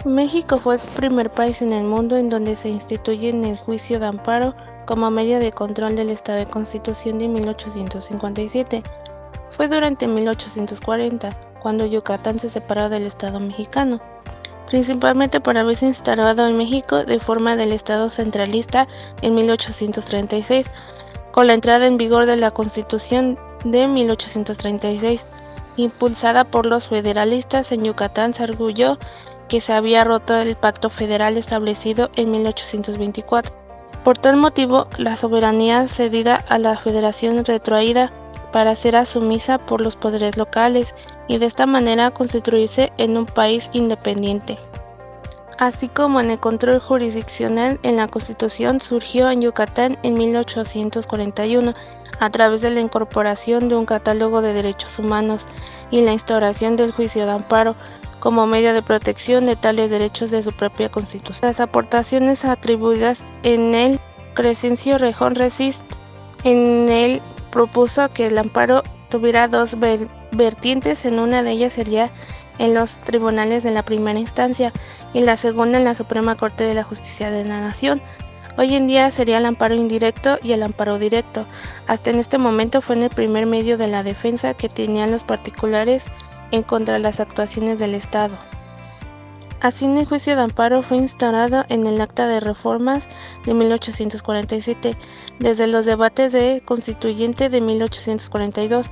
México fue el primer país en el mundo en donde se instituye el juicio de amparo como medio de control del Estado de Constitución de 1857. Fue durante 1840, cuando Yucatán se separó del Estado mexicano, principalmente por haberse instalado en México de forma del Estado centralista en 1836, con la entrada en vigor de la Constitución de 1836, impulsada por los federalistas en Yucatán. Se arguyó que se había roto el pacto federal establecido en 1824. Por tal motivo, la soberanía cedida a la federación retrotraída para ser asumida por los poderes locales y de esta manera constituirse en un país independiente. Así como en el control jurisdiccional en la Constitución surgió en Yucatán en 1841 a través de la incorporación de un catálogo de derechos humanos y la instauración del juicio de amparo como medio de protección de tales derechos de su propia Constitución. Las aportaciones atribuidas en el Crescencio Rejón Resist en él propuso que el amparo tuviera dos vertientes. En una de ellas sería en los tribunales de la primera instancia y la segunda en la Suprema Corte de la Justicia de la Nación. Hoy en día sería el amparo indirecto y el amparo directo. Hasta en este momento fue en el primer medio de la defensa que tenían los particulares en contra de las actuaciones del Estado. Así, el juicio de amparo fue instaurado en el Acta de Reformas de 1847. Desde los debates de Constituyente de 1842,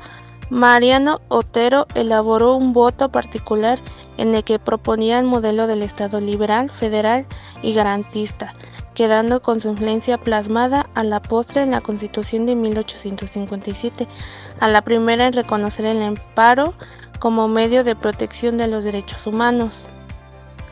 Mariano Otero elaboró un voto particular en el que proponía el modelo del Estado liberal, federal y garantista, quedando con su influencia plasmada a la postre en la Constitución de 1857, a la primera en reconocer el amparo como medio de protección de los derechos humanos.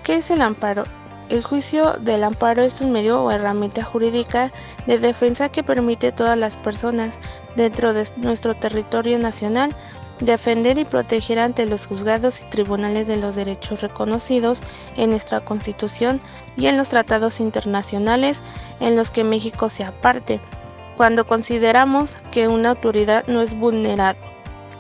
¿Qué es el amparo? El juicio del amparo es un medio o herramienta jurídica de defensa que permite a todas las personas dentro de nuestro territorio nacional defender y proteger ante los juzgados y tribunales de los derechos reconocidos en nuestra Constitución y en los tratados internacionales en los que México sea parte, cuando consideramos que una autoridad no es vulnerada.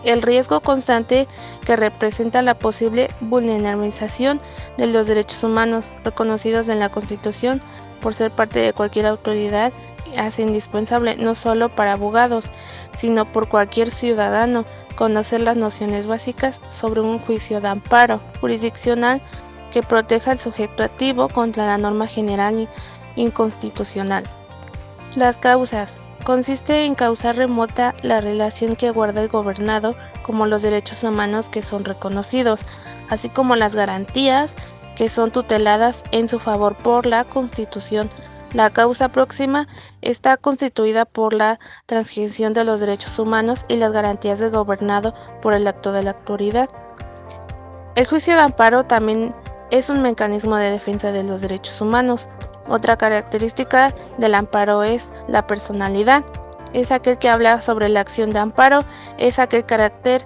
El riesgo constante que representa la posible vulnerabilización de los derechos humanos reconocidos en la Constitución por ser parte de cualquier autoridad hace indispensable, no solo para abogados, sino por cualquier ciudadano, conocer las nociones básicas sobre un juicio de amparo jurisdiccional que proteja al sujeto activo contra la norma general inconstitucional. Las causas. Consiste en causar remota la relación que guarda el gobernado como los derechos humanos que son reconocidos, así como las garantías que son tuteladas en su favor por la Constitución. La causa próxima está constituida por la transgresión de los derechos humanos y las garantías del gobernado por el acto de la autoridad. El juicio de amparo también es un mecanismo de defensa de los derechos humanos. Otra característica del amparo es la personalidad. Es aquel que habla sobre la acción de amparo, es aquel carácter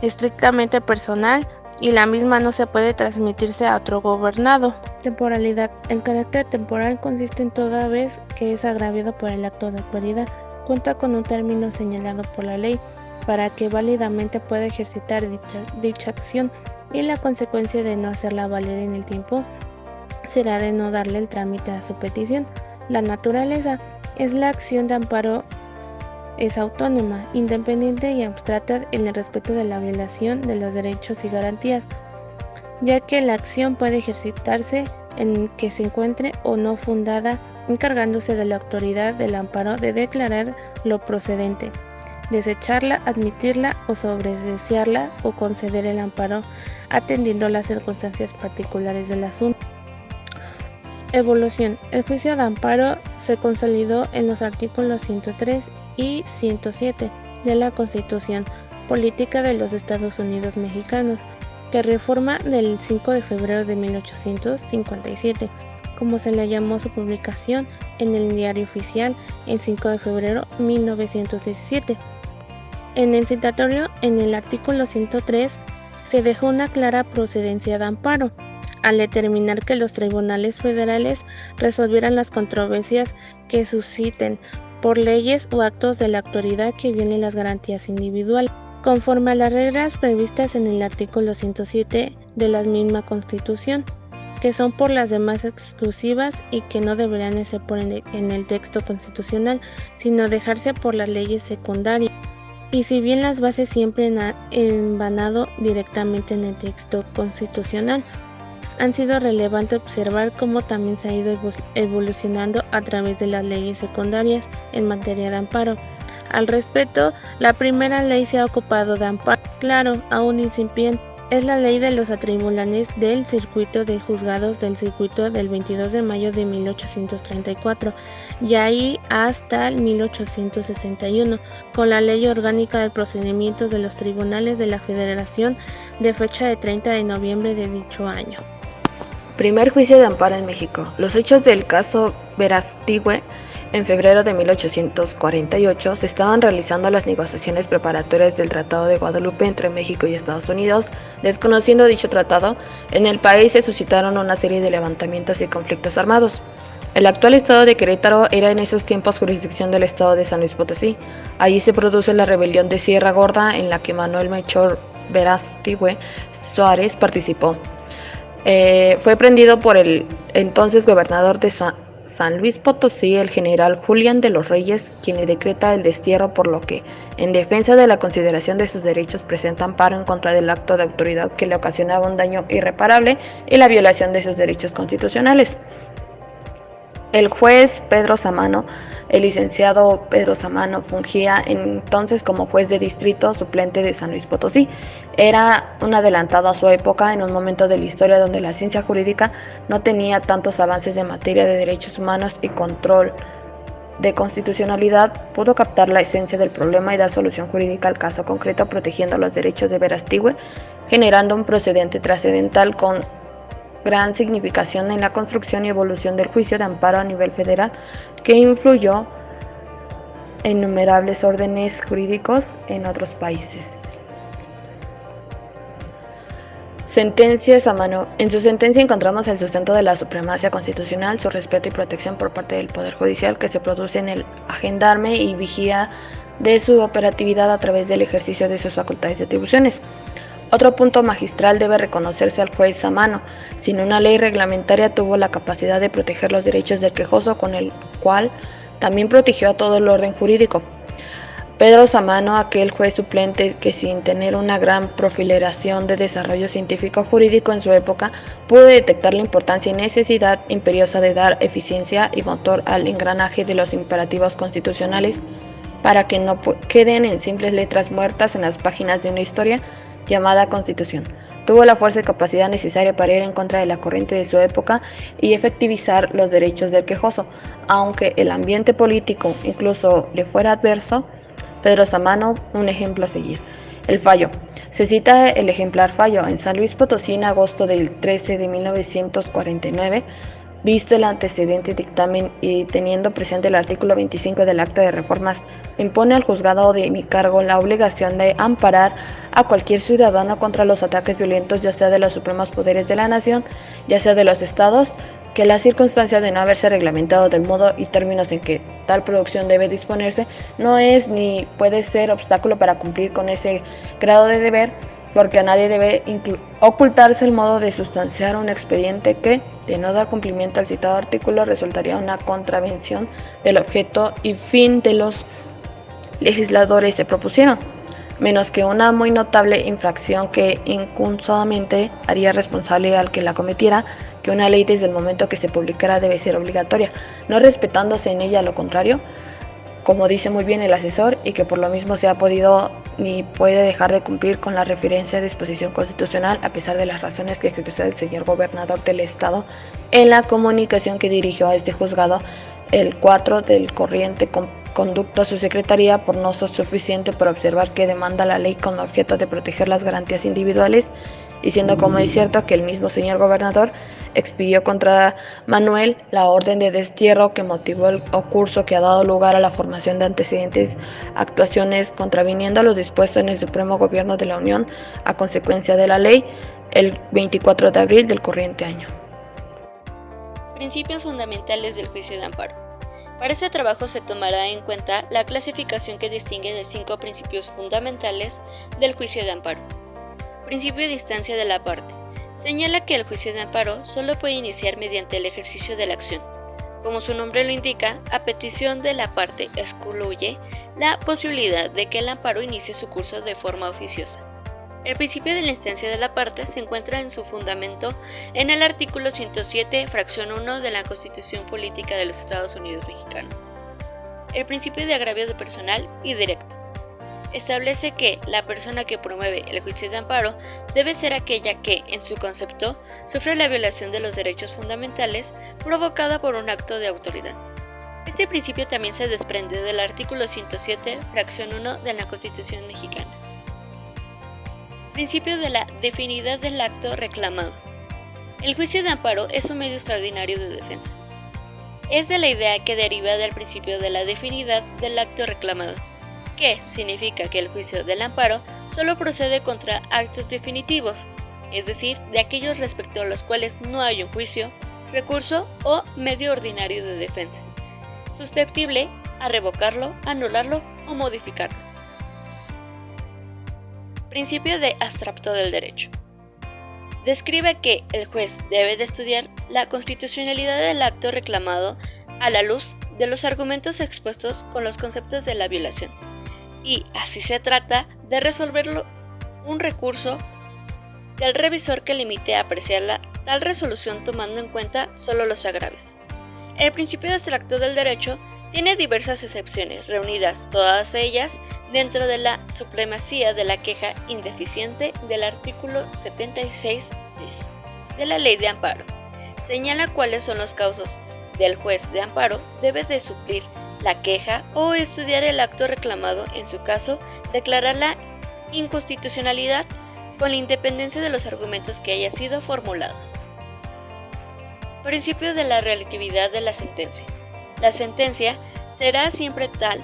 estrictamente personal y la misma no se puede transmitirse a otro gobernado. Temporalidad. El carácter temporal consiste en toda vez que es agraviado por el acto de autoridad, cuenta con un término señalado por la ley para que válidamente pueda ejercitar dicha acción, y la consecuencia de no hacerla valer en el tiempo será de no darle el trámite a su petición. La naturaleza es la acción de amparo es autónoma, independiente y abstracta en el respeto de la violación de los derechos y garantías, ya que la acción puede ejercitarse en que se encuentre o no fundada, encargándose de la autoridad del amparo de declarar lo procedente, desecharla, admitirla o sobresearla o conceder el amparo atendiendo las circunstancias particulares del asunto. Evolución. El juicio de amparo se consolidó en los artículos 103 y 107 de la Constitución Política de los Estados Unidos Mexicanos, que reforma del 5 de febrero de 1857, como se le llamó su publicación en el Diario Oficial el 5 de febrero de 1917. En el citatorio, en el artículo 103, se dejó una clara procedencia de amparo, al determinar que los tribunales federales resolvieran las controversias que susciten por leyes o actos de la autoridad que violen las garantías individuales, conforme a las reglas previstas en el artículo 107 de la misma Constitución. que son por las demás exclusivas y que no deberían ser en el texto constitucional, sino dejarse por las leyes secundarias. Y si bien las bases siempre han envanado directamente en el texto constitucional, han sido relevante observar cómo también se ha ido evolucionando a través de las leyes secundarias en materia de amparo. Al respecto, la primera ley se ha ocupado de amparo, claro, aún incipiente. Es la ley de los atribulantes del circuito de juzgados del circuito del 22 de mayo de 1834 y ahí hasta el 1861, con la Ley Orgánica de Procedimientos de los Tribunales de la Federación de fecha de 30 de noviembre de dicho año. Primer juicio de amparo en México. Los hechos del caso Verástegui. En febrero de 1848 se estaban realizando las negociaciones preparatorias del Tratado de Guadalupe entre México y Estados Unidos. Desconociendo dicho tratado, en el país se suscitaron una serie de levantamientos y conflictos armados. El actual estado de Querétaro era en esos tiempos jurisdicción del estado de San Luis Potosí. Allí se produce la rebelión de Sierra Gorda, en la que Manuel Melchor Verástegui Suárez participó. Fue prendido por el entonces gobernador de San Luis Potosí, el general Julián de los Reyes, quien le decreta el destierro, por lo que, en defensa de la consideración de sus derechos, presenta amparo en contra del acto de autoridad que le ocasionaba un daño irreparable y la violación de sus derechos constitucionales. El juez Pedro Samano, el licenciado Pedro Samano, fungía entonces como juez de distrito suplente de San Luis Potosí. Era un adelantado a su época en un momento de la historia donde la ciencia jurídica no tenía tantos avances en materia de derechos humanos y control de constitucionalidad. Pudo captar la esencia del problema y dar solución jurídica al caso concreto, protegiendo los derechos de Verástegui, generando un precedente trascendental con gran significación en la construcción y evolución del juicio de amparo a nivel federal, que influyó en innumerables órdenes jurídicos en otros países. Sentencias a mano. En su sentencia encontramos el sustento de la supremacía constitucional, su respeto y protección por parte del Poder Judicial, que se produce en el agendarme y vigía de su operatividad a través del ejercicio de sus facultades y atribuciones. Otro punto magistral debe reconocerse al juez Samano. Sin una ley reglamentaria tuvo la capacidad de proteger los derechos del quejoso, con el cual también protegió a todo el orden jurídico. Pedro Samano, aquel juez suplente que, sin tener una gran proliferación de desarrollo científico-jurídico en su época, pudo detectar la importancia y necesidad imperiosa de dar eficiencia y motor al engranaje de los imperativos constitucionales para que no queden en simples letras muertas en las páginas de una historia llamada Constitución. Tuvo la fuerza y capacidad necesaria para ir en contra de la corriente de su época y efectivizar los derechos del quejoso. Aunque el ambiente político incluso le fuera adverso, Pedro Samano, un ejemplo a seguir. El fallo. Se cita el ejemplar fallo en San Luis Potosí en agosto del 13 de 1949, visto el antecedente dictamen y teniendo presente el artículo 25 del Acta de Reformas, impone al juzgado de mi cargo la obligación de amparar a cualquier ciudadano contra los ataques violentos, ya sea de los supremos poderes de la nación, ya sea de los estados, que la circunstancia de no haberse reglamentado del modo y términos en que tal producción debe disponerse no es ni puede ser obstáculo para cumplir con ese grado de deber, porque a nadie debe ocultarse el modo de sustanciar un expediente que, de no dar cumplimiento al citado artículo, resultaría una contravención del objeto y fin de los legisladores se propusieron, menos que una muy notable infracción que incusamente haría responsable al que la cometiera, que una ley desde el momento que se publicara debe ser obligatoria, no respetándose en ella lo contrario, como dice muy bien el asesor, y que por lo mismo se ha podido ni puede dejar de cumplir con la referencia a disposición constitucional, a pesar de las razones que expresa el señor gobernador del estado en la comunicación que dirigió a este juzgado el 4 del corriente conducto a su secretaría, por no ser suficiente por observar que demanda la ley con objeto de proteger las garantías individuales, y siendo como es cierto que el mismo señor gobernador expidió contra Manuel la orden de destierro que motivó el curso que ha dado lugar a la formación de antecedentes actuaciones contraviniendo a lo dispuesto en el Supremo Gobierno de la Unión a consecuencia de la ley el 24 de abril del corriente año. Principios fundamentales del juicio de amparo. Para este trabajo se tomará en cuenta la clasificación que distingue de 5 principios fundamentales del juicio de amparo. Principio de instancia de la parte. señala que el juicio de amparo solo puede iniciar mediante el ejercicio de la acción. Como su nombre lo indica, a petición de la parte excluye la posibilidad de que el amparo inicie su curso de forma oficiosa. El principio de la instancia de la parte se encuentra en su fundamento en el artículo 107, fracción 1 de la Constitución Política de los Estados Unidos Mexicanos. El principio de agravio de personal y directo establece que la persona que promueve el juicio de amparo debe ser aquella que, en su concepto, sufre la violación de los derechos fundamentales provocada por un acto de autoridad. Este principio también se desprende del artículo 107, fracción 1 de la Constitución mexicana. Principio de la definidad del acto reclamado. El juicio de amparo es un medio extraordinario de defensa. Es de la idea que deriva del principio de la definidad del acto reclamado, que significa que el juicio del amparo solo procede contra actos definitivos, es decir, de aquellos respecto a los cuales no hay un juicio, recurso o medio ordinario de defensa, susceptible a revocarlo, anularlo o modificarlo. Principio de abstracto del derecho. Describe que el juez debe de estudiar la constitucionalidad del acto reclamado a la luz de los argumentos expuestos con los conceptos de la violación, y así se trata de resolverlo un recurso del revisor que limite a apreciar tal resolución tomando en cuenta solo los agravios. El principio de abstracto del derecho tiene diversas excepciones, reunidas todas ellas dentro de la supremacía de la queja indeficiente del artículo 76 de la Ley de Amparo. Señala cuáles son los casos del juez de amparo, debe de suplir la queja o estudiar el acto reclamado, en su caso, declarar la inconstitucionalidad con la independencia de los argumentos que hayan sido formulados. Principio de la relatividad de la sentencia. La sentencia será siempre tal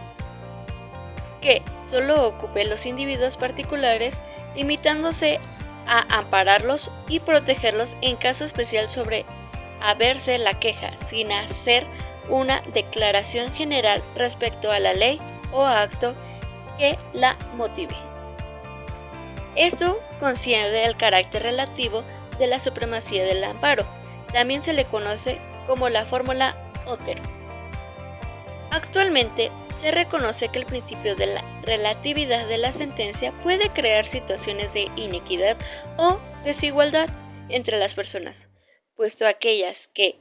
que solo ocupe los individuos particulares, limitándose a ampararlos y protegerlos en caso especial sobre haberse la queja, sin hacer una declaración general respecto a la ley o acto que la motive. Esto concierne el carácter relativo de la supremacía del amparo. También se le conoce como la fórmula Otero. Actualmente se reconoce que el principio de la relatividad de la sentencia puede crear situaciones de inequidad o desigualdad entre las personas, puesto aquellas que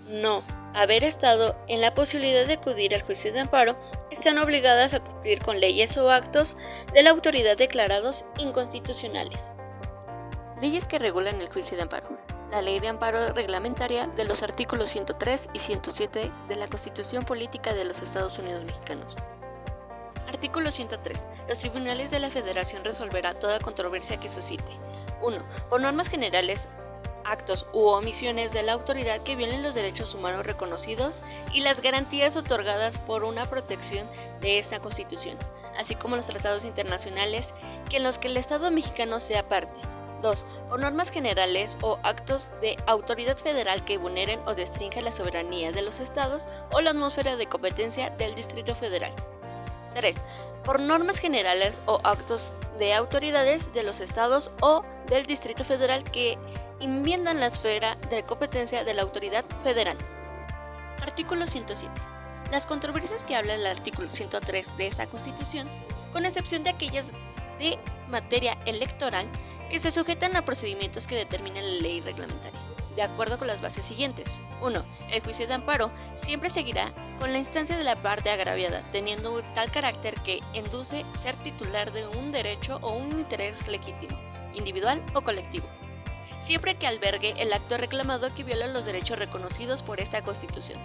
no haber estado en la posibilidad de acudir al juicio de amparo están obligadas a cumplir con leyes o actos de la autoridad declarados inconstitucionales. Leyes que regulan el juicio de amparo. La Ley de Amparo Reglamentaria de los artículos 103 y 107 de la Constitución Política de los Estados Unidos Mexicanos. Artículo 103. Los tribunales de la Federación resolverán toda controversia que suscite. 1. Por normas generales, actos u omisiones de la autoridad que violen los derechos humanos reconocidos y las garantías otorgadas por una protección de esta Constitución, así como los tratados internacionales en los que el Estado mexicano sea parte. 2. Por normas generales o actos de autoridad federal que vulneren o restrinjan la soberanía de los estados o la atmósfera de competencia del Distrito Federal. 3. Por normas generales o actos de autoridades de los estados o del Distrito Federal que invadan la esfera de competencia de la autoridad federal. Artículo 107. Las controversias que habla el artículo 103 de esa Constitución, con excepción de aquellas de materia electoral, que se sujetan a procedimientos que determina la ley reglamentaria, de acuerdo con las bases siguientes. 1. El juicio de amparo siempre seguirá con la instancia de la parte agraviada, teniendo tal carácter que induce ser titular de un derecho o un interés legítimo, individual o colectivo, siempre que albergue el acto reclamado que viola los derechos reconocidos por esta Constitución,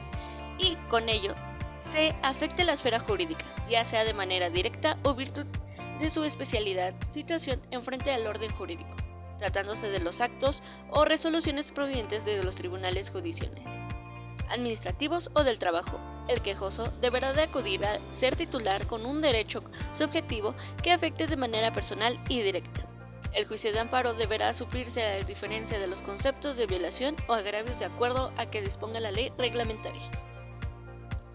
y con ello se afecte la esfera jurídica, ya sea de manera directa o virtud de su especialidad, situación en frente al orden jurídico, tratándose de los actos o resoluciones provenientes de los tribunales judiciales, administrativos o del trabajo. El quejoso deberá de acudir a ser titular con un derecho subjetivo que afecte de manera personal y directa. El juicio de amparo deberá sufrirse a diferencia de los conceptos de violación o agravios de acuerdo a que disponga la ley reglamentaria.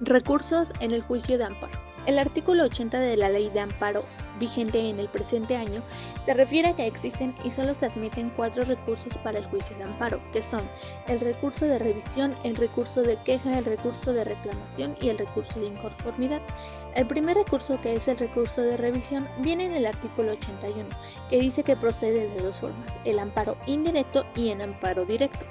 Recursos en el juicio de amparo. El artículo 80 de la Ley de Amparo, vigente en el presente año, se refiere a que existen y solo se admiten 4 recursos para el juicio de amparo, que son el recurso de revisión, el recurso de queja, el recurso de reclamación y el recurso de inconformidad. El primer recurso, que es el recurso de revisión, viene en el artículo 81, que dice que procede de 2 formas, el amparo indirecto y el amparo directo.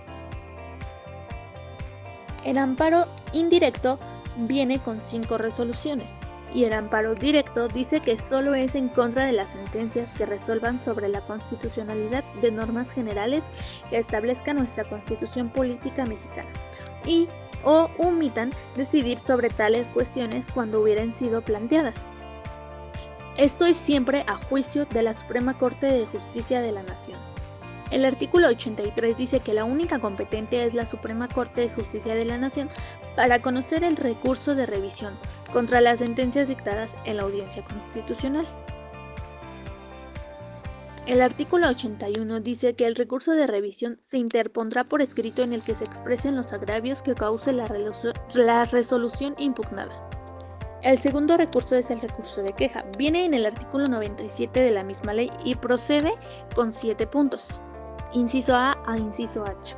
El amparo indirecto viene con 5 resoluciones. Y el amparo directo dice que solo es en contra de las sentencias que resuelvan sobre la constitucionalidad de normas generales que establezca nuestra Constitución Política Mexicana y o omitan decidir sobre tales cuestiones cuando hubieran sido planteadas. Esto es siempre a juicio de la Suprema Corte de Justicia de la Nación. El artículo 83 dice que la única competente es la Suprema Corte de Justicia de la Nación para conocer el recurso de revisión contra las sentencias dictadas en la audiencia constitucional. El artículo 81 dice que el recurso de revisión se interpondrá por escrito en el que se expresen los agravios que cause la resolución impugnada. El segundo recurso es el recurso de queja. Viene en el artículo 97 de la misma ley y procede con 7 puntos. Inciso A a inciso H.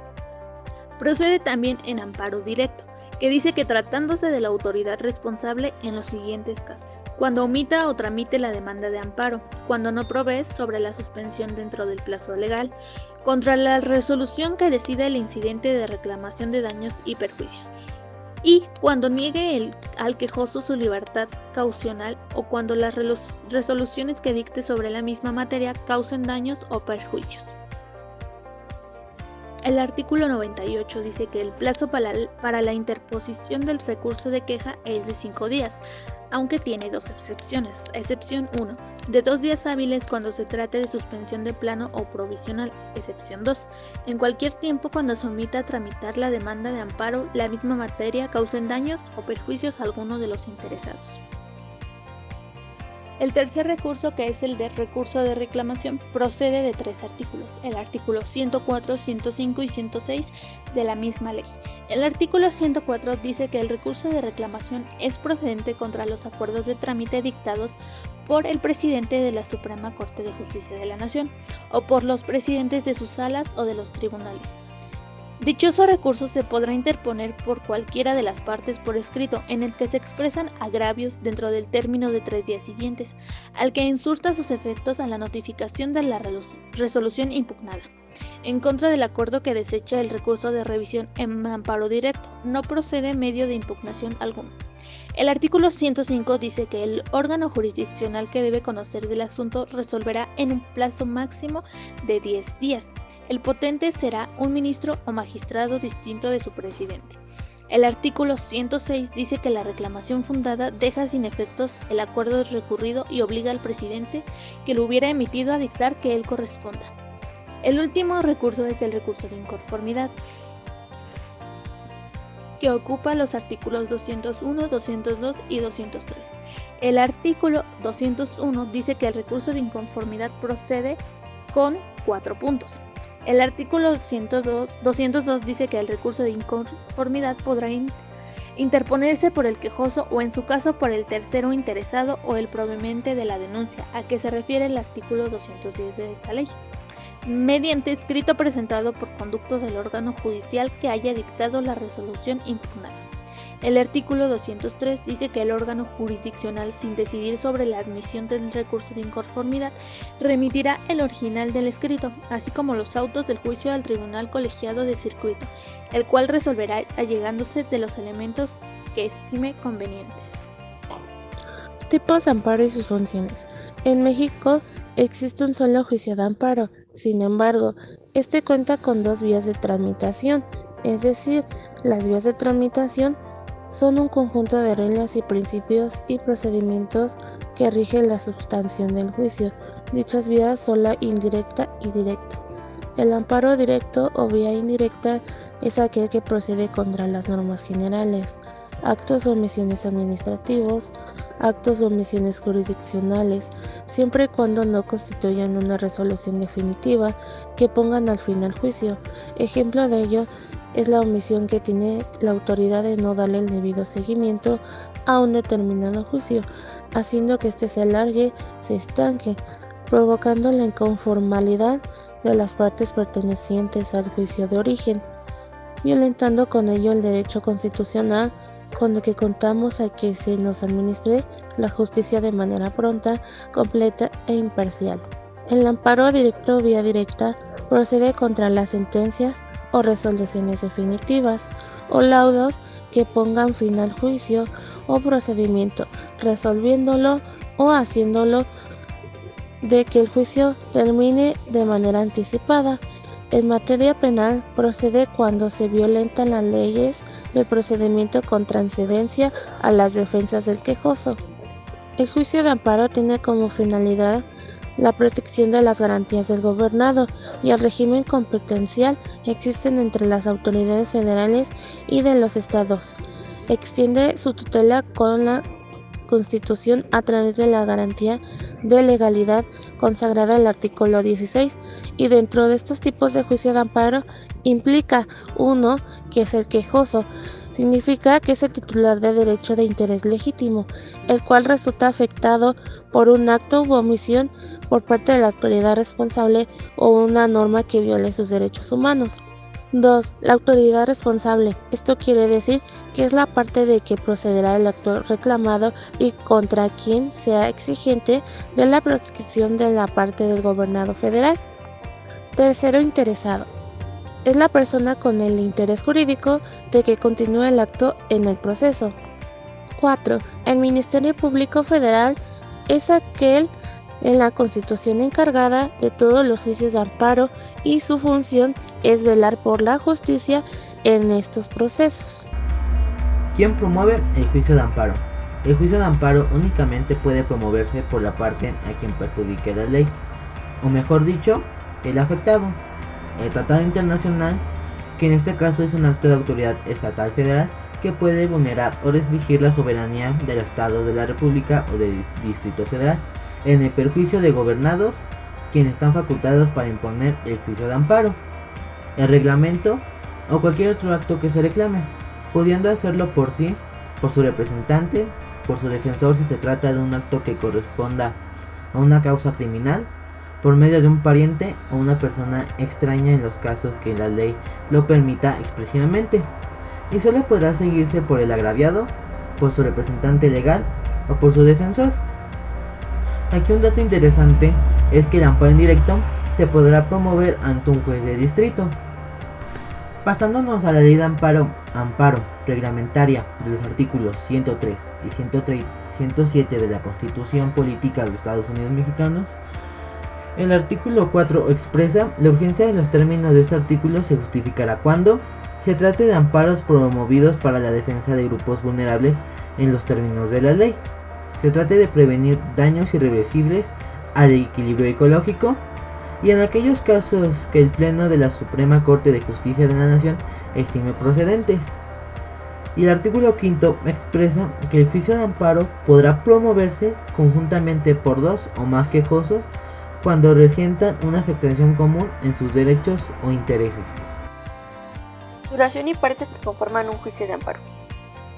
Procede también en amparo directo, que dice que tratándose de la autoridad responsable en los siguientes casos: cuando omita o tramite la demanda de amparo, cuando no provee sobre la suspensión dentro del plazo legal, contra la resolución que decida el incidente de reclamación de daños y perjuicios, y cuando niegue al quejoso su libertad caucional o cuando las resoluciones que dicte sobre la misma materia causen daños o perjuicios. El artículo 98 dice que el plazo para la interposición del recurso de queja es de 5 días, aunque tiene 2 excepciones. Excepción 1, de 2 días hábiles cuando se trate de suspensión de plano o provisional. Excepción 2, en cualquier tiempo cuando se omita a tramitar la demanda de amparo, la misma materia causen daños o perjuicios a alguno de los interesados. El tercer recurso, que es el de recurso de reclamación, procede de 3 artículos, el artículo 104, 105 y 106 de la misma ley. El artículo 104 dice que el recurso de reclamación es procedente contra los acuerdos de trámite dictados por el presidente de la Suprema Corte de Justicia de la Nación o por los presidentes de sus salas o de los tribunales. Dichoso recurso se podrá interponer por cualquiera de las partes por escrito en el que se expresan agravios dentro del término de 3 días siguientes, al que insurta sus efectos a la notificación de la resolución impugnada. En contra del acuerdo que desecha el recurso de revisión en amparo directo, no procede medio de impugnación alguno. El artículo 105 dice que el órgano jurisdiccional que debe conocer del asunto resolverá en un plazo máximo de 10 días. El potente será un ministro o magistrado distinto de su presidente. El artículo 106 dice que la reclamación fundada deja sin efectos el acuerdo recurrido y obliga al presidente que lo hubiera emitido a dictar que él corresponda. El último recurso es el recurso de inconformidad, que ocupa los artículos 201, 202 y 203. El artículo 201 dice que el recurso de inconformidad procede con 4 puntos. El artículo 202 dice que el recurso de inconformidad podrá interponerse por el quejoso o en su caso por el tercero interesado o el proveniente de la denuncia, a que se refiere el artículo 210 de esta ley, mediante escrito presentado por conducto del órgano judicial que haya dictado la resolución impugnada. El artículo 203 dice que el órgano jurisdiccional, sin decidir sobre la admisión del recurso de inconformidad, remitirá el original del escrito, así como los autos del juicio al Tribunal Colegiado de Circuito, el cual resolverá allegándose de los elementos que estime convenientes. Tipos de amparo y sus funciones. En México existe un solo juicio de amparo. Sin embargo, este cuenta con 2 vías de tramitación, es decir, las vías de tramitación son un conjunto de reglas y principios y procedimientos que rigen la substancia del juicio. Dichas vías son la indirecta y directa. El amparo directo o vía indirecta es aquel que procede contra las normas generales, actos o omisiones administrativos, actos o omisiones jurisdiccionales, siempre y cuando no constituyan una resolución definitiva que pongan al fin al juicio. Ejemplo de ello es la omisión que tiene la autoridad de no darle el debido seguimiento a un determinado juicio, haciendo que éste se alargue, se estanque, provocando la inconformidad de las partes pertenecientes al juicio de origen, violentando con ello el derecho constitucional con el que contamos a que se nos administre la justicia de manera pronta, completa e imparcial. El amparo directo o vía directa procede contra las sentencias o resoluciones definitivas o laudos que pongan fin al juicio o procedimiento, resolviéndolo o haciéndolo de que el juicio termine de manera anticipada. En materia penal procede cuando se violentan las leyes del procedimiento con transcendencia a las defensas del quejoso. El juicio de amparo tiene como finalidad la protección de las garantías del gobernado y el régimen competencial existen entre las autoridades federales y de los estados. Extiende su tutela con la Constitución a través de la garantía de legalidad consagrada en el artículo 16 y dentro de estos tipos de juicio de amparo implica uno que es el quejoso, significa que es el titular de derecho de interés legítimo, el cual resulta afectado por un acto u omisión por parte de la autoridad responsable o una norma que viole sus derechos humanos. 2. La autoridad responsable. Esto quiere decir que es la parte de que procederá el acto reclamado y contra quien sea exigente de la protección de la parte del gobernado federal. Tercero, interesado. Es la persona con el interés jurídico de que continúe el acto en el proceso. 4. El Ministerio Público Federal es aquel en la Constitución encargada de todos los juicios de amparo y su función es velar por la justicia en estos procesos. ¿Quién promueve el juicio de amparo? El juicio de amparo únicamente puede promoverse por la parte a quien perjudique la ley, o mejor dicho, el afectado. El tratado internacional, que en este caso es un acto de autoridad estatal federal que puede vulnerar o restringir la soberanía de los estados de la República o del Distrito Federal, en el perjuicio de gobernados, quienes están facultados para imponer el juicio de amparo, el reglamento o cualquier otro acto que se reclame, pudiendo hacerlo por sí, por su representante, por su defensor si se trata de un acto que corresponda a una causa criminal, por medio de un pariente o una persona extraña en los casos que la ley lo permita expresivamente, y solo podrá seguirse por el agraviado, por su representante legal o por su defensor. Aquí un dato interesante es que el amparo indirecto se podrá promover ante un juez de distrito. Pasándonos a la ley de amparo reglamentaria de los artículos 103 y 107 de la Constitución Política de los Estados Unidos Mexicanos, el artículo 4 expresa la urgencia de los términos de este artículo se justificará cuando se trate de amparos promovidos para la defensa de grupos vulnerables en los términos de la ley, se trate de prevenir daños irreversibles al equilibrio ecológico y en aquellos casos que el Pleno de la Suprema Corte de Justicia de la Nación estime procedentes. Y el artículo 5 expresa que el juicio de amparo podrá promoverse conjuntamente por dos o más quejosos cuando resientan una afectación común en sus derechos o intereses. Duración y partes que conforman un juicio de amparo.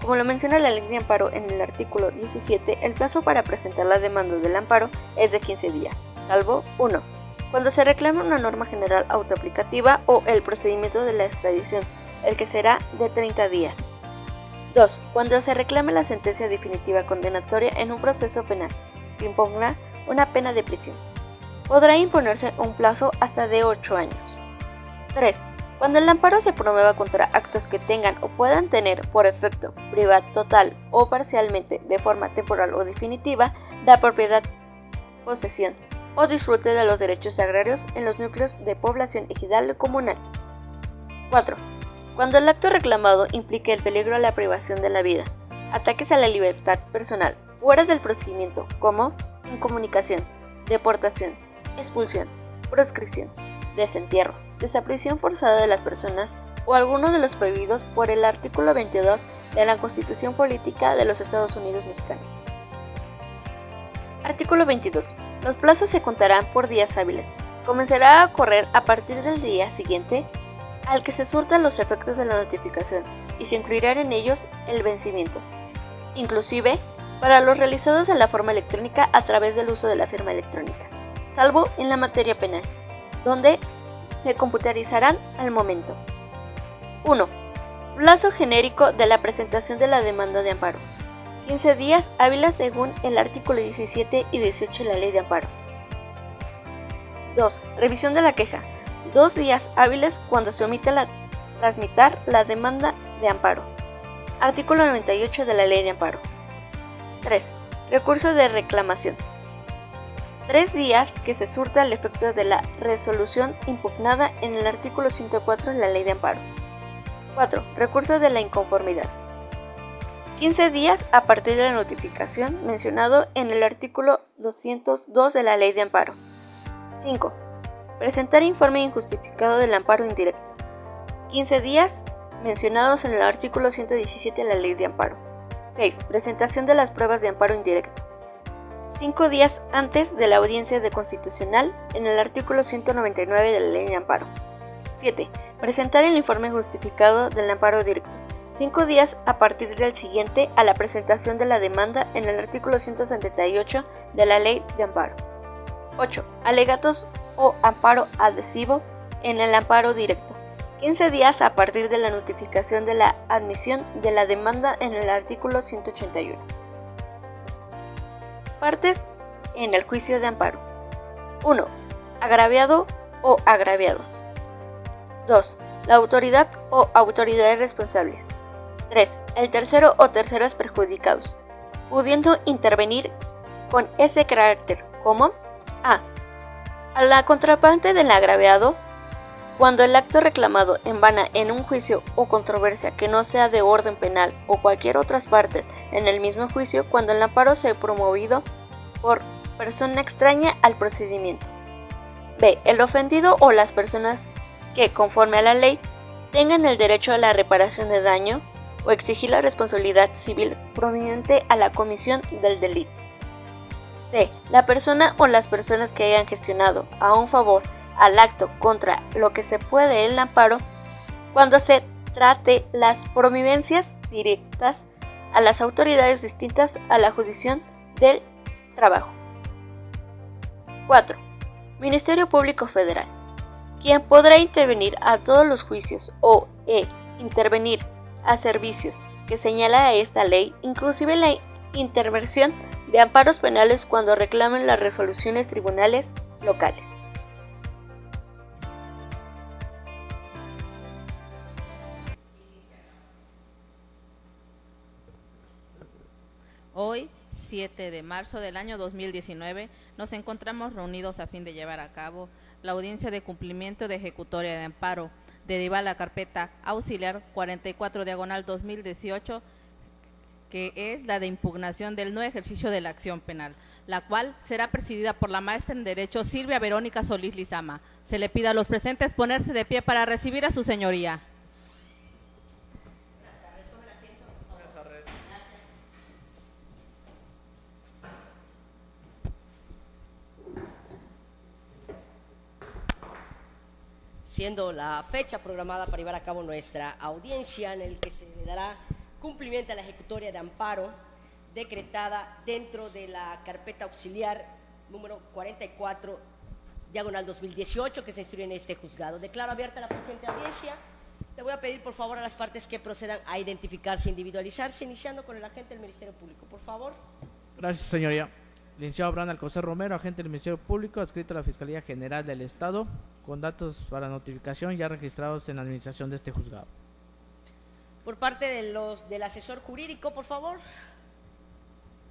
Como lo menciona la ley de amparo en el artículo 17, el plazo para presentar las demandas del amparo es de 15 días, salvo 1. Cuando se reclame una norma general autoaplicativa o el procedimiento de la extradición, el que será de 30 días. 2. Cuando se reclame la sentencia definitiva condenatoria en un proceso penal, que imponga una pena de prisión. Podrá imponerse un plazo hasta de 8 años. 3. Cuando el amparo se promueva contra actos que tengan o puedan tener por efecto privar total o parcialmente de forma temporal o definitiva la propiedad, posesión o disfrute de los derechos agrarios en los núcleos de población ejidal o comunal. 4. Cuando el acto reclamado implique el peligro a la privación de la vida, ataques a la libertad personal fuera del procedimiento como incomunicación, deportación, expulsión, proscripción, desentierro, desaparición forzada de las personas o alguno de los prohibidos por el artículo 22 de la Constitución Política de los Estados Unidos Mexicanos. Artículo 22. Los plazos se contarán por días hábiles. Comenzará a correr a partir del día siguiente al que se surtan los efectos de la notificación y se incluirán en ellos el vencimiento. inclusive para los realizados en la forma electrónica a través del uso de la firma electrónica, salvo en la materia penal, donde se computarizarán al momento. 1. Plazo genérico de la presentación de la demanda de amparo. 15 días hábiles según el artículo 17 y 18 de la Ley de Amparo. 2. Revisión de la queja. 2 días hábiles cuando se omite trasmitar la demanda de amparo. Artículo 98 de la Ley de Amparo. 3. Recurso de reclamación. 3 días que se surta el efecto de la resolución impugnada en el artículo 104 de la Ley de Amparo. 4. Recurso de la inconformidad. 15 días a partir de la notificación mencionado en el artículo 202 de la Ley de Amparo. 5. Presentar informe injustificado del amparo indirecto. 15 días mencionados en el artículo 117 de la Ley de Amparo. 6. Presentación de las pruebas de amparo indirecto. 5 días antes de la audiencia de constitucional en el artículo 199 de la Ley de Amparo. 7. Presentar el informe justificado del amparo directo. 5 días a partir del siguiente a la presentación de la demanda en el artículo 178 de la Ley de Amparo. 8. Alegatos o amparo adhesivo en el amparo directo. 15 días a partir de la notificación de la admisión de la demanda en el artículo 181. Partes en el juicio de amparo. 1. Agraviado o agraviados. 2. La autoridad o autoridades responsables. 3. El tercero o terceros perjudicados, pudiendo intervenir con ese carácter como a la contraparte del agraviado, cuando el acto reclamado embana en un juicio o controversia que no sea de orden penal o cualquier otras partes en el mismo juicio, cuando el amparo sea promovido por persona extraña al procedimiento. B. El ofendido o las personas que, conforme a la ley, tengan el derecho a la reparación de daño o exigir la responsabilidad civil proveniente a la comisión del delito. C. La persona o las personas que hayan gestionado a un favor al acto contra lo que se puede el amparo, cuando se trate las providencias directas a las autoridades distintas a la jurisdicción del trabajo. 4. Ministerio Público Federal, quien podrá intervenir a todos los juicios o intervenir a servicios que señala a esta ley, inclusive la intervención de amparos penales cuando reclamen las resoluciones tribunales locales. Hoy, 7 de marzo del año 2019, nos encontramos reunidos a fin de llevar a cabo la audiencia de cumplimiento de ejecutoria de amparo derivada a la carpeta auxiliar 44/2018, que es la de impugnación del no ejercicio de la acción penal, la cual será presidida por la maestra en Derecho Silvia Verónica Solís Lizama. Se le pide a los presentes ponerse de pie para recibir a su señoría. Siendo la fecha programada para llevar a cabo nuestra audiencia en el que se le dará cumplimiento a la ejecutoria de amparo decretada dentro de la carpeta auxiliar número 44/2018 que se instruye en este juzgado. Declaro abierta la presente audiencia. Le voy a pedir por favor a las partes que procedan a identificarse e individualizarse, iniciando con el agente del Ministerio Público, por favor. Gracias, señoría. Licenciado Abraham Alcocer Romero, agente del Ministerio Público, adscrito a la Fiscalía General del Estado, con datos para notificación ya registrados en la administración de este juzgado. Por parte del asesor jurídico, por favor.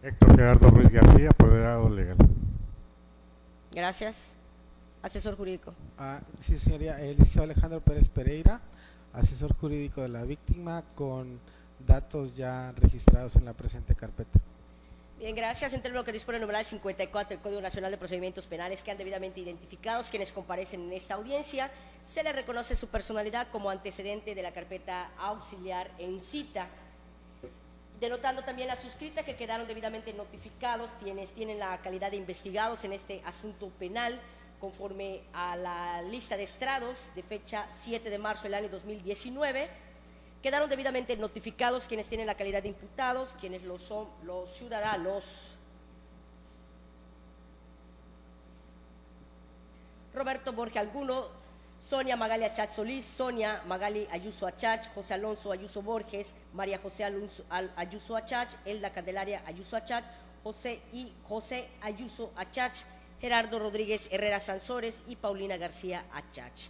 Héctor Gerardo Ruiz García, apoderado legal. Gracias. Asesor jurídico. Sí, señoría. El licenciado Alejandro Pérez Pereira, asesor jurídico de la víctima, con datos ya registrados en la presente carpeta. Bien, gracias. En términos de lo que dispone el numeral 54 del Código Nacional de Procedimientos Penales, que han debidamente identificados quienes comparecen en esta audiencia, se les reconoce su personalidad como antecedente de la carpeta auxiliar en cita, denotando también la suscrita que quedaron debidamente notificados quienes tienen la calidad de investigados en este asunto penal, conforme a la lista de estrados de fecha 7 de marzo del año 2019, Quedaron debidamente notificados quienes tienen la calidad de imputados, quienes lo son los ciudadanos Roberto Borges Angulo, Sonia Magali Achach Solís, Sonia Magali Ayuso Achach, José Alonso Ayuso Borges, María José Ayuso Achach, Elda Candelaria Ayuso Achach, José Ayuso Achach, Gerardo Rodríguez Herrera Sansores y Paulina García Achach.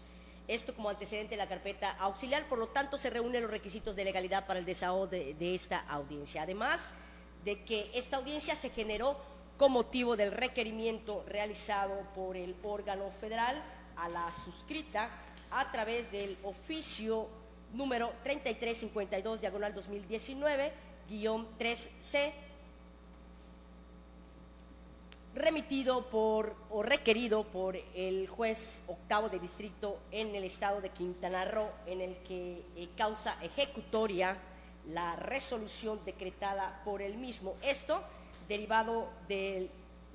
Esto como antecedente de la carpeta auxiliar, por lo tanto se reúnen los requisitos de legalidad para el desahogo de esta audiencia. Además de que esta audiencia se generó con motivo del requerimiento realizado por el órgano federal a la suscrita a través del oficio número 3352/2019-3C, remitido o requerido por el juez octavo de distrito en el estado de Quintana Roo, en el que causa ejecutoria la resolución decretada por el mismo. Esto derivado del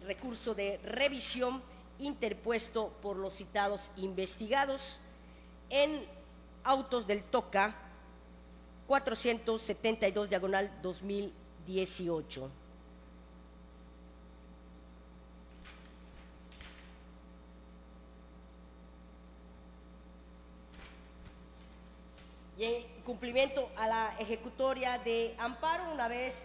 recurso de revisión interpuesto por los citados investigados en autos del TOCA 472/2018. Y en cumplimiento a la ejecutoria de amparo, una vez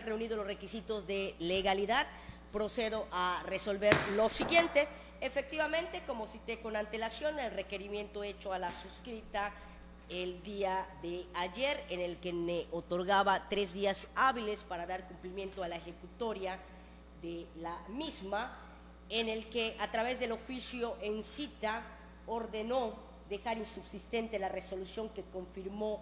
reunidos los requisitos de legalidad, procedo a resolver lo siguiente. Efectivamente, como cité con antelación, el requerimiento hecho a la suscrita el día de ayer, en el que me otorgaba 3 días hábiles para dar cumplimiento a la ejecutoria de la misma, en el que a través del oficio en cita ordenó dejar insubsistente la resolución que confirmó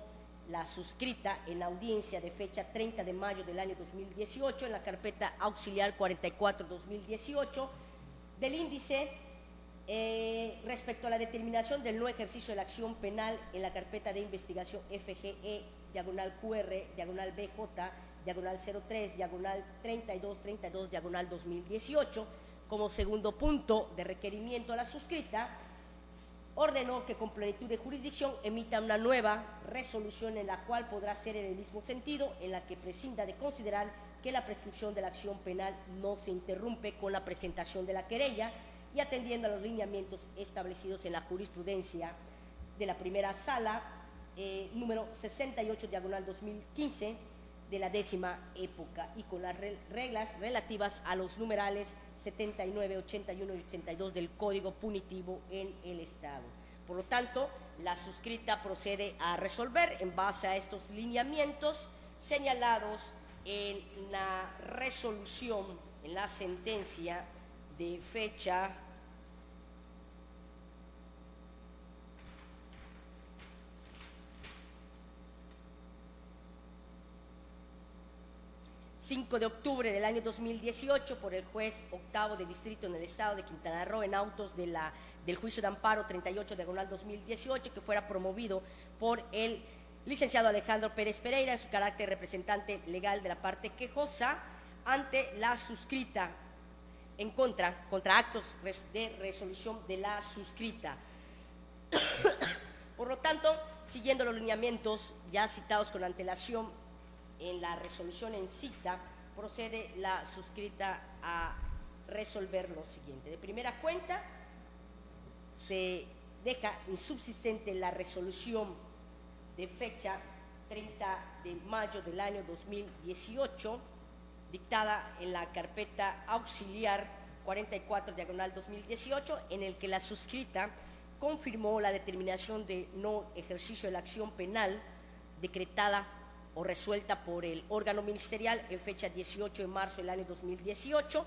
la suscrita en la audiencia de fecha 30 de mayo del año 2018 en la carpeta auxiliar 44/2018 del índice respecto a la determinación del no ejercicio de la acción penal en la carpeta de investigación FGE-BJ-QR-03-3232/2018 como segundo punto de requerimiento a la suscrita. Ordenó que con plenitud de jurisdicción emita una nueva resolución en la cual podrá ser en el mismo sentido, en la que prescinda de considerar que la prescripción de la acción penal no se interrumpe con la presentación de la querella y atendiendo a los lineamientos establecidos en la jurisprudencia de la primera sala, número 68/2015 de la 10ª época, y con las reglas relativas a los numerales 79, 81 y 82 del Código Punitivo en el Estado. Por lo tanto, la suscrita procede a resolver en base a estos lineamientos señalados en la resolución, en la sentencia de fecha 5 de octubre del año 2018 por el juez octavo de distrito en el estado de Quintana Roo en autos del juicio de amparo 38/2018, que fuera promovido por el licenciado Alejandro Pérez Pereira en su carácter representante legal de la parte quejosa ante la suscrita en contra actos de resolución de la suscrita. Por lo tanto, siguiendo los lineamientos ya citados con antelación en la resolución en cita, procede la suscrita a resolver lo siguiente. De primera cuenta, se deja insubsistente la resolución de fecha 30 de mayo del año 2018, dictada en la carpeta auxiliar 44/2018, en el que la suscrita confirmó la determinación de no ejercicio de la acción penal decretada o resuelta por el órgano ministerial en fecha 18 de marzo del año 2018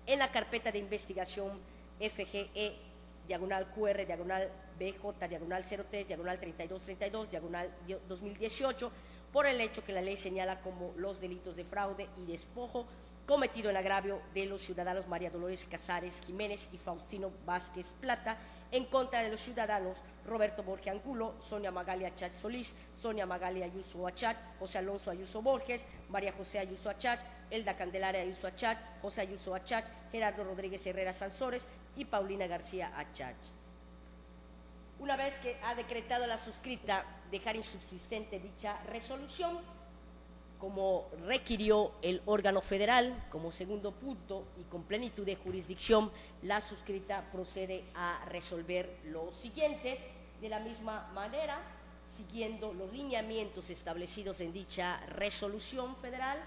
en la carpeta de investigación FGE-BJ-QR-03-3232/2018 por el hecho que la ley señala como los delitos de fraude y despojo cometido en agravio de los ciudadanos María Dolores Casares Jiménez y Faustino Vázquez Plata en contra de los ciudadanos Roberto Borges Angulo, Sonia Magali Achach Solís, Sonia Magali Ayuso Achach, José Alonso Ayuso Borges, María José Ayuso Achach, Elda Candelaria Ayuso Achach, José Ayuso Achach, Gerardo Rodríguez Herrera Sansores y Paulina García Achach. Una vez que ha decretado la suscrita dejar insubsistente dicha resolución, como requirió el órgano federal, como segundo punto y con plenitud de jurisdicción, la suscrita procede a resolver lo siguiente. De la misma manera, siguiendo los lineamientos establecidos en dicha resolución federal,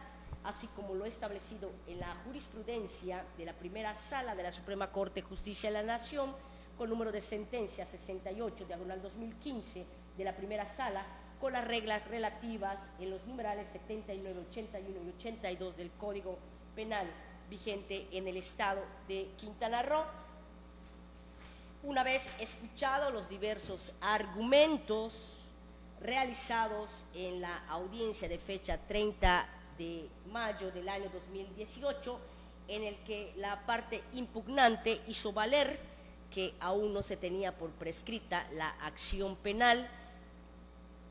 así como lo establecido en la jurisprudencia de la primera sala de la Suprema Corte de Justicia de la Nación, con número de sentencia 68/2015 de la primera sala, con las reglas relativas en los numerales 79, 81 y 82 del Código Penal vigente en el estado de Quintana Roo. Una vez escuchados los diversos argumentos realizados en la audiencia de fecha 30 de mayo del año 2018, en el que la parte impugnante hizo valer que aún no se tenía por prescrita la acción penal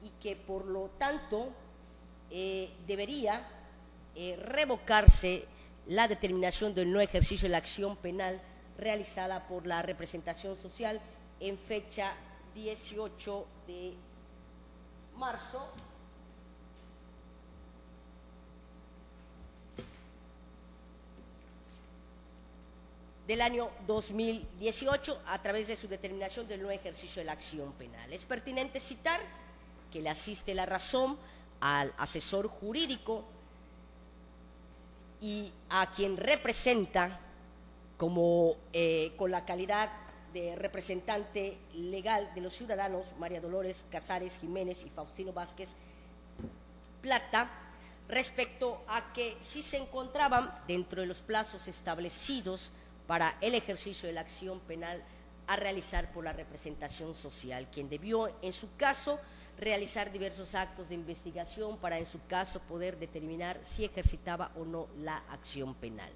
y que por lo tanto debería revocarse la determinación del no ejercicio de la acción penal realizada por la representación social en fecha 18 de marzo del año 2018 a través de su determinación del no ejercicio de la acción penal. Es pertinente citar que le asiste la razón al asesor jurídico y a quien representa como con la calidad de representante legal de los ciudadanos, María Dolores Casares Jiménez y Faustino Vázquez Plata, respecto a que si se encontraban dentro de los plazos establecidos para el ejercicio de la acción penal a realizar por la representación social, quien debió en su caso realizar diversos actos de investigación para en su caso poder determinar si ejercitaba o no la acción penal.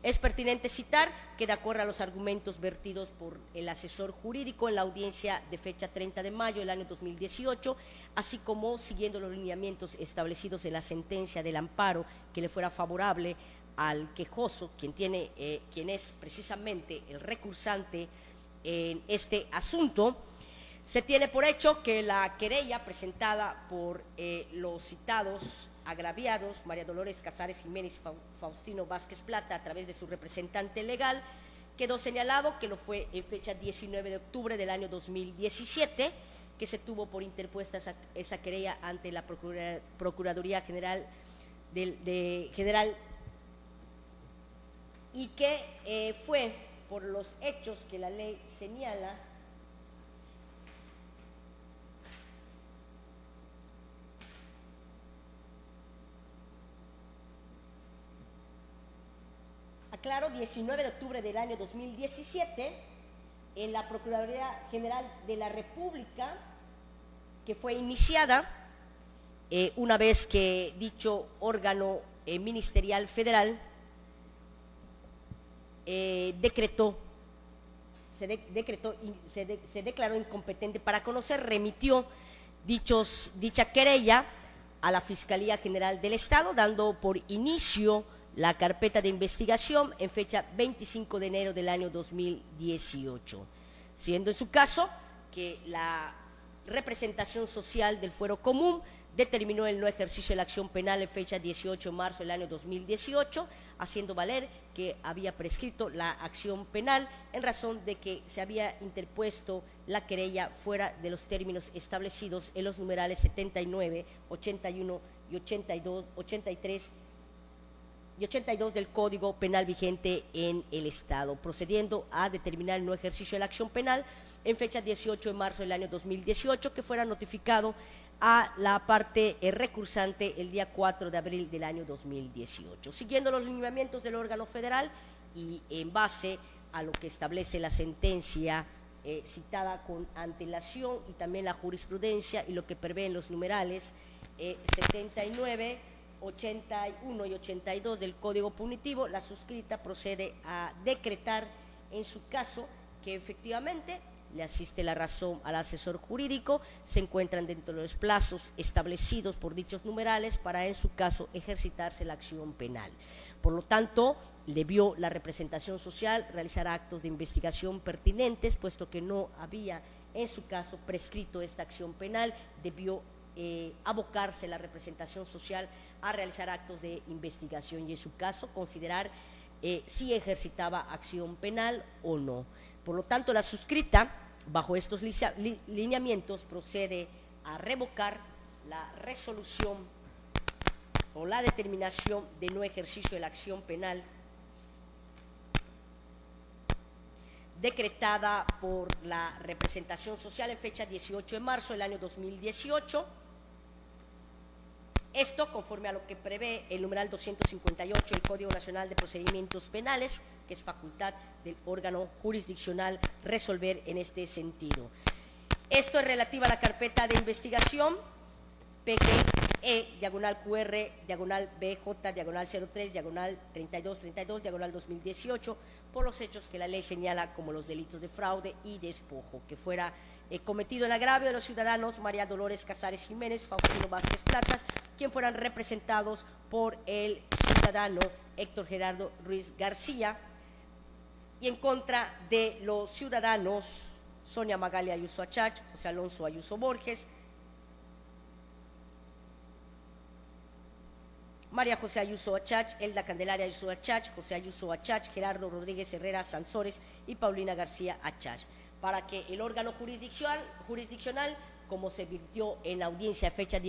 Es pertinente citar que de acuerdo a los argumentos vertidos por el asesor jurídico en la audiencia de fecha 30 de mayo del año 2018, así como siguiendo los lineamientos establecidos en la sentencia del amparo que le fuera favorable al quejoso, quien es precisamente el recursante en este asunto, se tiene por hecho que la querella presentada por los citados agraviados, María Dolores Casares Jiménez y Faustino Vázquez Plata, a través de su representante legal, quedó señalado que lo fue en fecha 19 de octubre del año 2017, que se tuvo por interpuesta esa querella ante la Procuraduría General y que fue por los hechos que la ley señala aclaro, 19 de octubre del año 2017, en la Procuraduría General de la República, que fue iniciada una vez que dicho órgano ministerial federal se declaró incompetente para conocer, remitió dicha querella a la Fiscalía General del Estado, dando por inicio la carpeta de investigación en fecha 25 de enero del año 2018, siendo en su caso que la representación social del fuero común determinó el no ejercicio de la acción penal en fecha 18 de marzo del año 2018, haciendo valer que había prescrito la acción penal en razón de que se había interpuesto la querella fuera de los términos establecidos en los numerales 79, 81 y 82, 83 y 82 del Código Penal vigente en el Estado, procediendo a determinar el no ejercicio de la acción penal en fecha 18 de marzo del año 2018, que fuera notificado a la parte recursante el día 4 de abril del año 2018. Siguiendo los lineamientos del órgano federal y en base a lo que establece la sentencia citada con antelación y también la jurisprudencia y lo que prevén los numerales 79, 81 y 82 del Código Punitivo, la suscrita procede a decretar en su caso que efectivamente le asiste la razón al asesor jurídico, se encuentran dentro de los plazos establecidos por dichos numerales para, en su caso, ejercitarse la acción penal. Por lo tanto, debió la representación social realizar actos de investigación pertinentes, puesto que no había, en su caso, prescrito esta acción penal, debió abocarse la representación social a realizar actos de investigación y, en su caso, considerar si ejercitaba acción penal o no. Por lo tanto, la suscrita, bajo estos lineamientos, procede a revocar la resolución o la determinación de no ejercicio de la acción penal decretada por la representación social en fecha 18 de marzo del año 2018. Esto conforme a lo que prevé el numeral 258 del Código Nacional de Procedimientos Penales, que es facultad del órgano jurisdiccional resolver en este sentido. Esto es relativo a la carpeta de investigación PGE, diagonal QR, diagonal BJ, diagonal 03, diagonal 3232, diagonal 2018, por los hechos que la ley señala como los delitos de fraude y despojo, que fuera cometido en agravio de los ciudadanos María Dolores Casares Jiménez, Faustino Vázquez Platas, quien fueran representados por el ciudadano Héctor Gerardo Ruiz García, y en contra de los ciudadanos Sonia Magali Ayuso Achach, José Alonso Ayuso Borges, María José Ayuso Achach, Elda Candelaria Ayuso Achach, José Ayuso Achach, Gerardo Rodríguez Herrera Sansores y Paulina García Achach, para que el órgano jurisdiccional, como se virtió en la audiencia de fecha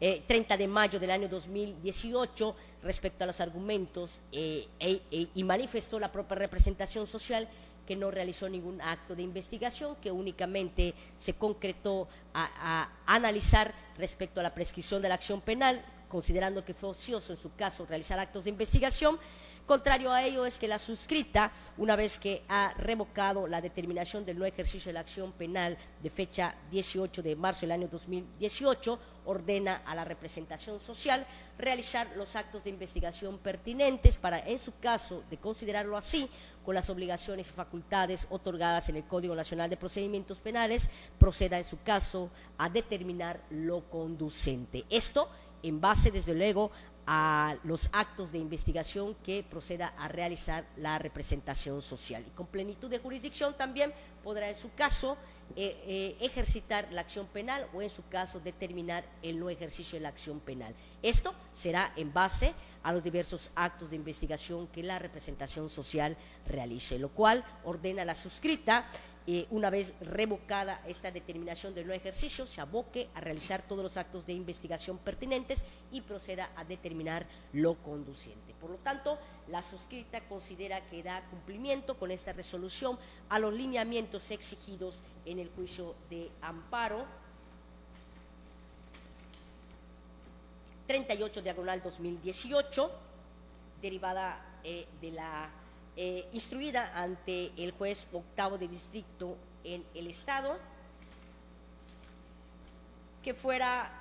30 de mayo del año 2018, respecto a los argumentos y manifestó la propia representación social que no realizó ningún acto de investigación, que únicamente se concretó a analizar respecto a la prescripción de la acción penal, considerando que fue ocioso en su caso realizar actos de investigación. Contrario a ello es que la suscrita, una vez que ha revocado la determinación del no ejercicio de la acción penal de fecha 18 de marzo del año 2018, ordena a la representación social realizar los actos de investigación pertinentes para, en su caso, de considerarlo así, con las obligaciones y facultades otorgadas en el Código Nacional de Procedimientos Penales, proceda en su caso a determinar lo conducente. Esto en base, desde luego, a los actos de investigación que proceda a realizar la representación social. Y con plenitud de jurisdicción también podrá, en su caso, ejercitar la acción penal o, en su caso, determinar el no ejercicio de la acción penal. Esto será en base a los diversos actos de investigación que la representación social realice, lo cual ordena a la suscrita, una vez revocada esta determinación del no ejercicio, se aboque a realizar todos los actos de investigación pertinentes y proceda a determinar lo conducente. Por lo tanto, la suscrita considera que da cumplimiento con esta resolución a los lineamientos exigidos en el juicio de amparo 38 diagonal 2018, derivada de la instruida ante el juez octavo de distrito en el estado, que fuera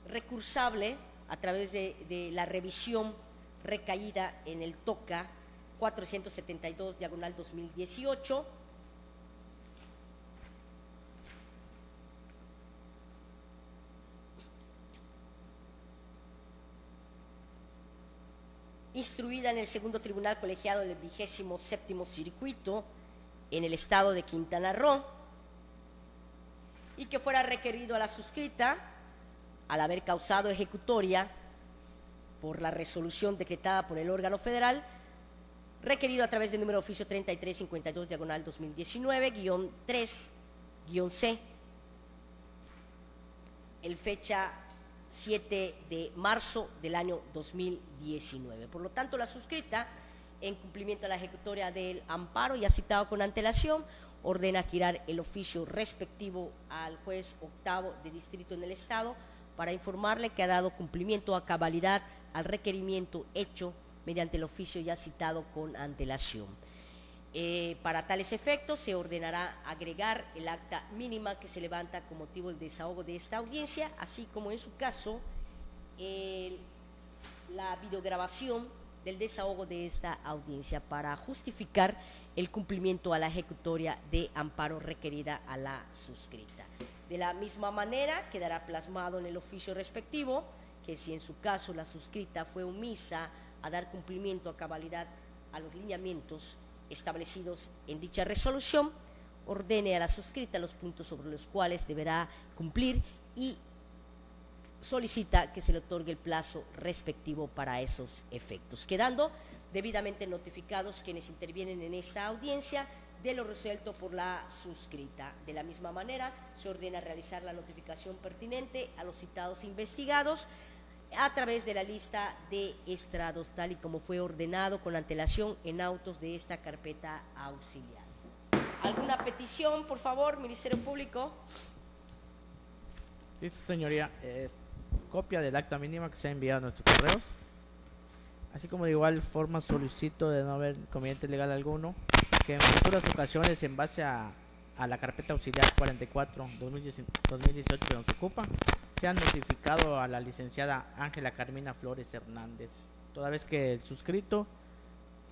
recursable a través de la revisión recaída en el TOCA 472 diagonal 2018, instruida en el segundo tribunal colegiado del 27º circuito en el estado de Quintana Roo, y que fuera requerido a la suscrita, al haber causado ejecutoria por la resolución decretada por el órgano federal, requerido a través del número de oficio 3352 diagonal 2019-3-C, el fecha 7 de marzo del año 2019. Por lo tanto, la suscrita, en cumplimiento a la ejecutoria del amparo ya citado con antelación, ordena girar el oficio respectivo al juez octavo de distrito en el estado para informarle que ha dado cumplimiento a cabalidad al requerimiento hecho mediante el oficio ya citado con antelación. Para tales efectos se ordenará agregar el acta mínima que se levanta con motivo del desahogo de esta audiencia, así como, en su caso, la videograbación del desahogo de esta audiencia para justificar el cumplimiento a la ejecutoria de amparo requerida a la suscrita. De la misma manera, quedará plasmado en el oficio respectivo que si en su caso la suscrita fue omisa a dar cumplimiento a cabalidad a los lineamientos establecidos en dicha resolución, ordene a la suscrita los puntos sobre los cuales deberá cumplir y solicita que se le otorgue el plazo respectivo para esos efectos, quedando debidamente notificados quienes intervienen en esta audiencia de lo resuelto por la suscrita. De la misma manera, se ordena realizar la notificación pertinente a los citados investigados a través de la lista de estrados, tal y como fue ordenado con antelación en autos de esta carpeta auxiliar. ¿Alguna petición, por favor, Ministerio Público? Sí, señoría. Copia del acta mínima que se ha enviado a nuestro correo. Así como de igual forma solicito, de no haber inconveniente legal alguno, que en futuras ocasiones, en base a la carpeta auxiliar 44-2018 que nos ocupa, se han notificado a la licenciada Ángela Carmina Flores Hernández, toda vez que el suscrito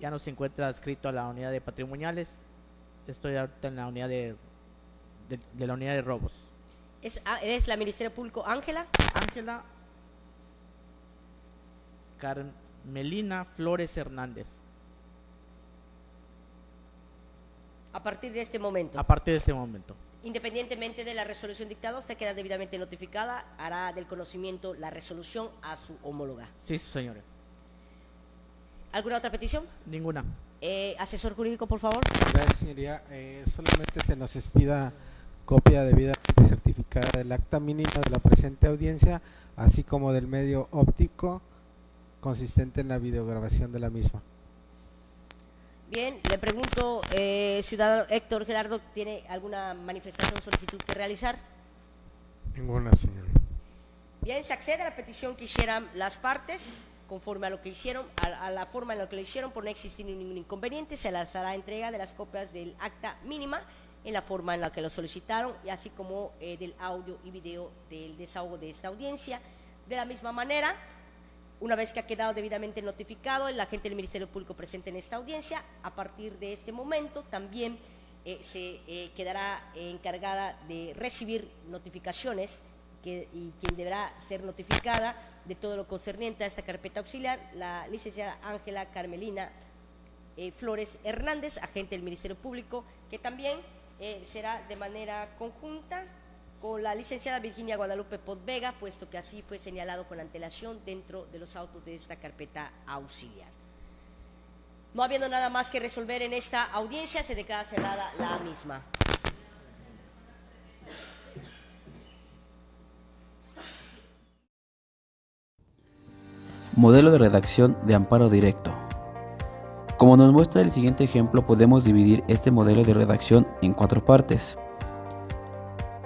ya no se encuentra adscrito a la unidad de patrimoniales. Estoy ahorita en la unidad de la unidad de robos. ¿Es la Ministerio Público Ángela? Ángela Carmelina Flores Hernández. A partir de este momento. A partir de este momento. Independientemente de la resolución dictada, usted queda debidamente notificada, hará del conocimiento la resolución a su homóloga. Sí, señora. ¿Alguna otra petición? Ninguna. Asesor jurídico, por favor. Gracias, señoría. Solamente se nos expida copia debidamente certificada del acta mínima de la presente audiencia, así como del medio óptico consistente en la videograbación de la misma. Bien, le pregunto, ciudadano Héctor Gerardo, ¿tiene alguna manifestación, solicitud que realizar? Ninguna, señoría. Bien, se accede a la petición que hicieran las partes, conforme a lo que hicieron, a la forma en la que lo hicieron, por no existir ningún inconveniente, se les hará entrega de las copias del acta mínima en la forma en la que lo solicitaron, y así como del audio y video del desahogo de esta audiencia. De la misma manera, una vez que ha quedado debidamente notificado el agente del Ministerio Público presente en esta audiencia, a partir de este momento también se quedará encargada de recibir notificaciones y quien deberá ser notificada de todo lo concerniente a esta carpeta auxiliar, la licenciada Ángela Carmelina Flores Hernández, agente del Ministerio Público, que también será de manera conjunta con la licenciada Virginia Guadalupe Podvega, puesto que así fue señalado con antelación dentro de los autos de esta carpeta auxiliar. No habiendo nada más que resolver en esta audiencia, se declara cerrada la misma. Modelo de redacción de amparo directo. Como nos muestra el siguiente ejemplo, podemos dividir este modelo de redacción en 4 partes.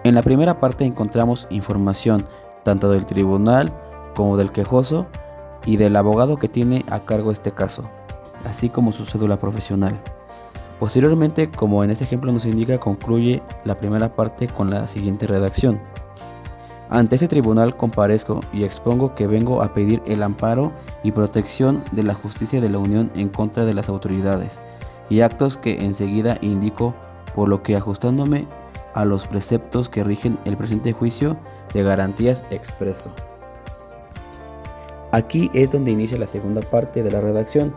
En la primera parte encontramos información tanto del tribunal como del quejoso y del abogado que tiene a cargo este caso, así como su cédula profesional. Posteriormente, como en este ejemplo nos indica, concluye la primera parte con la siguiente redacción. Ante este tribunal comparezco y expongo que vengo a pedir el amparo y protección de la justicia de la Unión en contra de las autoridades y actos que enseguida indico, por lo que ajustándome a los preceptos que rigen el presente juicio de garantías expreso. Aquí es donde inicia la segunda parte de la redacción,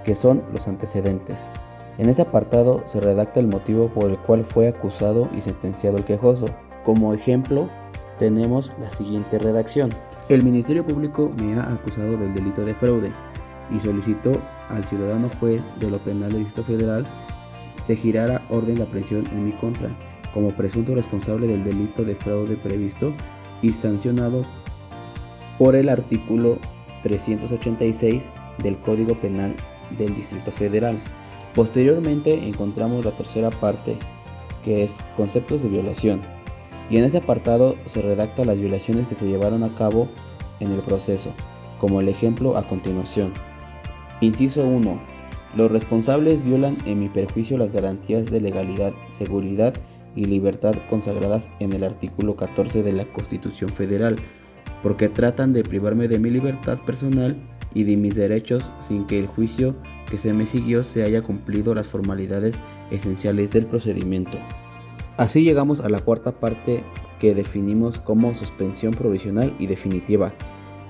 que son los antecedentes. En este apartado se redacta el motivo por el cual fue acusado y sentenciado el quejoso. Como ejemplo, tenemos la siguiente redacción. El Ministerio Público me ha acusado del delito de fraude y solicitó al ciudadano juez de lo penal del Distrito Federal se girara orden de aprehensión en mi contra como presunto responsable del delito de fraude previsto y sancionado por el artículo 386 del Código Penal del Distrito Federal. Posteriormente encontramos la tercera parte, que es conceptos de violación, y en este apartado se redacta las violaciones que se llevaron a cabo en el proceso, como el ejemplo a continuación. Inciso 1. Los responsables violan en mi perjuicio las garantías de legalidad, seguridad y libertad consagradas en el artículo 14 de la Constitución Federal, porque tratan de privarme de mi libertad personal y de mis derechos sin que el juicio que se me siguió se haya cumplido las formalidades esenciales del procedimiento. Así llegamos a la cuarta parte que definimos como suspensión provisional y definitiva,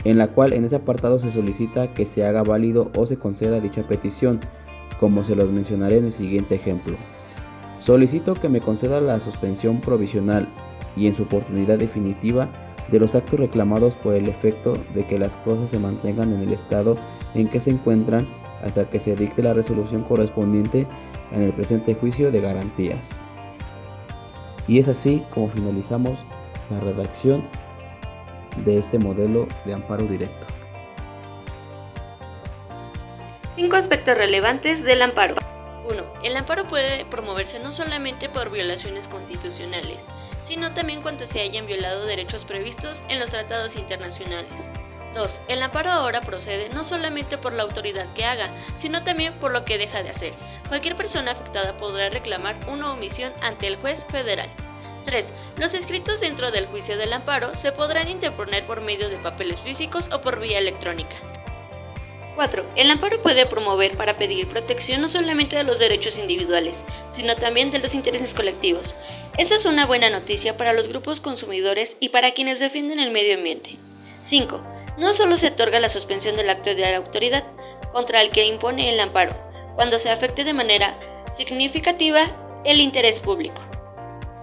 en la cual en ese apartado se solicita que se haga válido o se conceda dicha petición, como se los mencionaré en el siguiente ejemplo. Solicito que me conceda la suspensión provisional y en su oportunidad definitiva de los actos reclamados por el efecto de que las cosas se mantengan en el estado en que se encuentran hasta que se dicte la resolución correspondiente en el presente juicio de garantías. Y es así como finalizamos la redacción de este modelo de amparo directo. 5 aspectos relevantes del amparo. 1. El amparo puede promoverse no solamente por violaciones constitucionales, sino también cuando se hayan violado derechos previstos en los tratados internacionales. 2. El amparo ahora procede no solamente por la autoridad que haga, sino también por lo que deja de hacer. Cualquier persona afectada podrá reclamar una omisión ante el juez federal. 3. Los escritos dentro del juicio del amparo se podrán interponer por medio de papeles físicos o por vía electrónica. 4. El amparo puede promover para pedir protección no solamente de los derechos individuales, sino también de los intereses colectivos. Eso es una buena noticia para los grupos consumidores y para quienes defienden el medio ambiente. 5. No solo se otorga la suspensión del acto de la autoridad contra el que impone el amparo, cuando se afecte de manera significativa el interés público.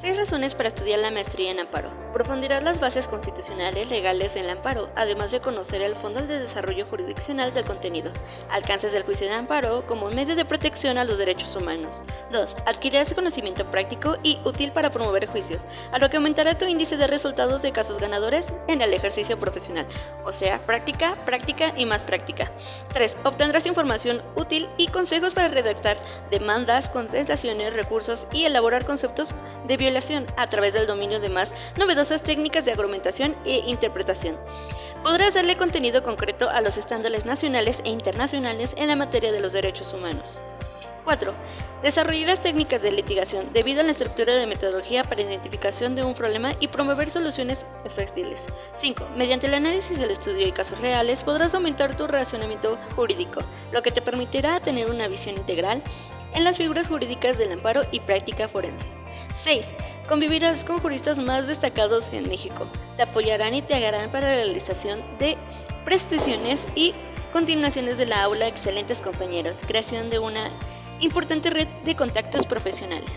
6 razones para estudiar la maestría en amparo. Profundizar las bases constitucionales legales del amparo, además de conocer el fondo de desarrollo jurisdiccional del contenido. Alcances del juicio de amparo como medio de protección a los derechos humanos. 2. Adquirir ese conocimiento práctico y útil para promover juicios, a lo que aumentará tu índice de resultados de casos ganadores en el ejercicio profesional. O sea, práctica, práctica y más práctica. 3. Obtendrás información útil y consejos para redactar demandas, contestaciones, recursos y elaborar conceptos de violación a través del dominio de más novedosas técnicas de argumentación e interpretación. Podrás darle contenido concreto a los estándares nacionales e internacionales en la materia de los derechos humanos. 4. Desarrollarás técnicas de litigación debido a la estructura de metodología para identificación de un problema y promover soluciones efectivas. 5. Mediante el análisis del estudio y casos reales podrás aumentar tu razonamiento jurídico, lo que te permitirá tener una visión integral en las figuras jurídicas del amparo y práctica forense. 6. Convivirás con juristas más destacados en México. Te apoyarán y te guiarán para la realización de prestaciones y continuaciones de la aula excelentes compañeros, creación de una importante red de contactos profesionales.